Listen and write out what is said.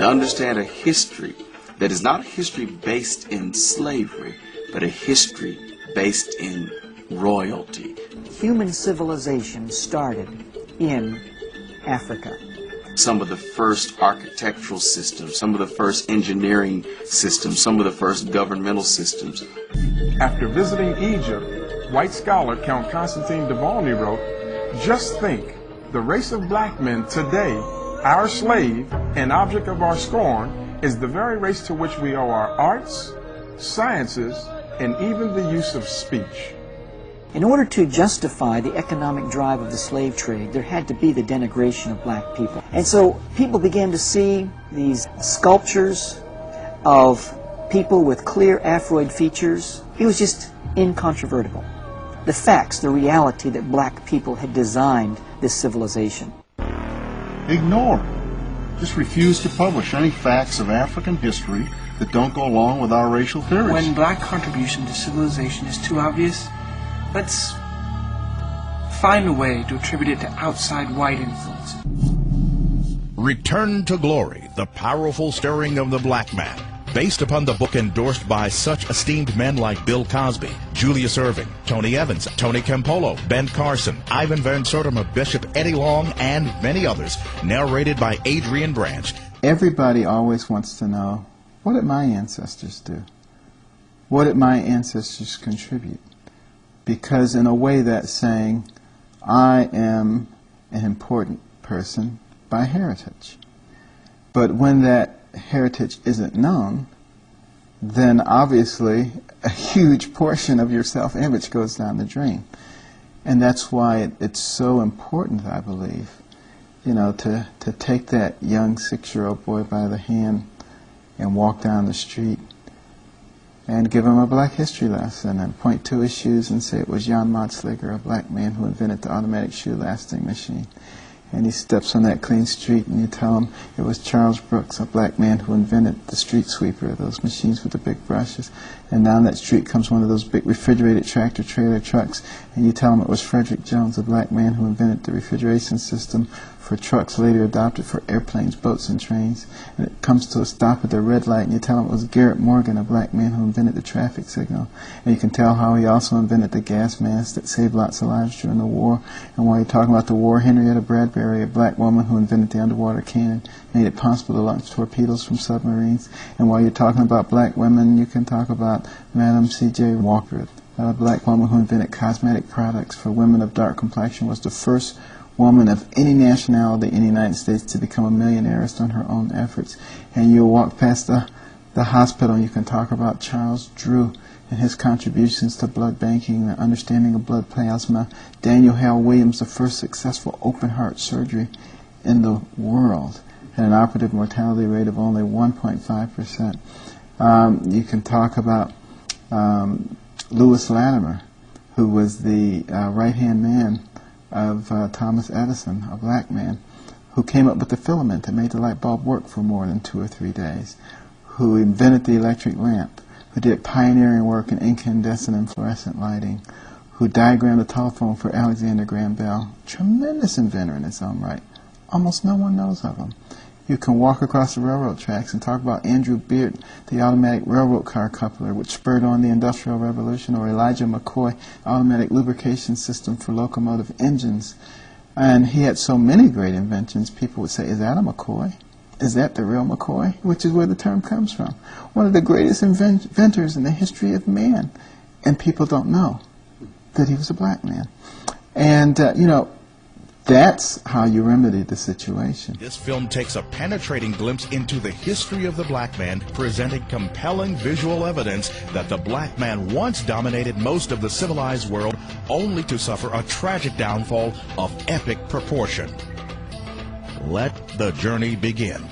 to understand a history that is not a history based in slavery, but a history based in royalty. Human civilization started in Africa. Some of the first architectural systems, some of the first engineering systems, some of the first governmental systems. After visiting Egypt, white scholar Count Constantine Duvalny wrote, "Just think, the race of black men today, our slave and object of our scorn, is the very race to which we owe our arts, sciences, and even the use of speech." In order to justify the economic drive of the slave trade, there had to be the denigration of black people. And so people began to see these sculptures of people with clear Afroid features. It was just incontrovertible. The facts, the reality that black people had designed this civilization. Ignore. Just refuse to publish any facts of African history that don't go along with our racial theories. When black contribution to civilization is too obvious, let's find a way to attribute it to outside white influence. Return to Glory, the powerful stirring of the black man. Based upon the book endorsed by such esteemed men like Bill Cosby, Julius Erving, Tony Evans, Tony Campolo, Ben Carson, Ivan Van Sertima, Bishop Eddie Long, and many others, narrated by Adrian Branch. Everybody always wants to know, what did my ancestors do? What did my ancestors contribute? Because in a way that's saying, I am an important person by heritage. But when that heritage isn't known, then obviously a huge portion of your self-image goes down the drain. And that's why it's so important, I believe, you know, to take that young 6-year-old boy by the hand and walk down the street and give him a black history lesson and point to his shoes and say it was Jan Madsliger, a black man who invented the automatic shoe lasting machine. And he steps on that clean street and you tell him it was Charles Brooks, a black man who invented the street sweeper, those machines with the big brushes. And down that street comes one of those big refrigerated tractor trailer trucks and you tell him it was Frederick Jones, a black man who invented the refrigeration system for trucks later adopted for airplanes, boats, and trains. And it comes to a stop at the red light and you tell him it was Garrett Morgan, a black man who invented the traffic signal. And you can tell how he also invented the gas mask that saved lots of lives during the war. And while you're talking about the war, Henrietta Bradbury, a black woman who invented the underwater cannon, made it possible to launch torpedoes from submarines. And while you're talking about black women, you can talk about Madam C.J. Walker, a black woman who invented cosmetic products for women of dark complexion, was the first woman of any nationality in the United States to become a millionaire on her own efforts. And you'll walk past the hospital and you can talk about Charles Drew and his contributions to blood banking, the understanding of blood plasma. Daniel Hale Williams, the first successful open heart surgery in the world, at an operative mortality rate of only 1.5%. You can talk about Lewis Latimer, who was the right-hand man of Thomas Edison, a black man, who came up with the filament that made the light bulb work for more than 2 or 3 days, who invented the electric lamp, who did pioneering work in incandescent and fluorescent lighting, who diagrammed the telephone for Alexander Graham Bell. Tremendous inventor in his own right. Almost no one knows of him. You can walk across the railroad tracks and talk about Andrew Beard, the automatic railroad car coupler, which spurred on the Industrial Revolution, or Elijah McCoy, automatic lubrication system for locomotive engines. And he had so many great inventions, people would say, is that a McCoy? Is that the real McCoy? Which is where the term comes from. One of the greatest inventors in the history of man. And people don't know that he was a black man. And, you know, that's how you remedy the situation. This film takes a penetrating glimpse into the history of the black man, presenting compelling visual evidence that the black man once dominated most of the civilized world, only to suffer a tragic downfall of epic proportion. Let the journey begin.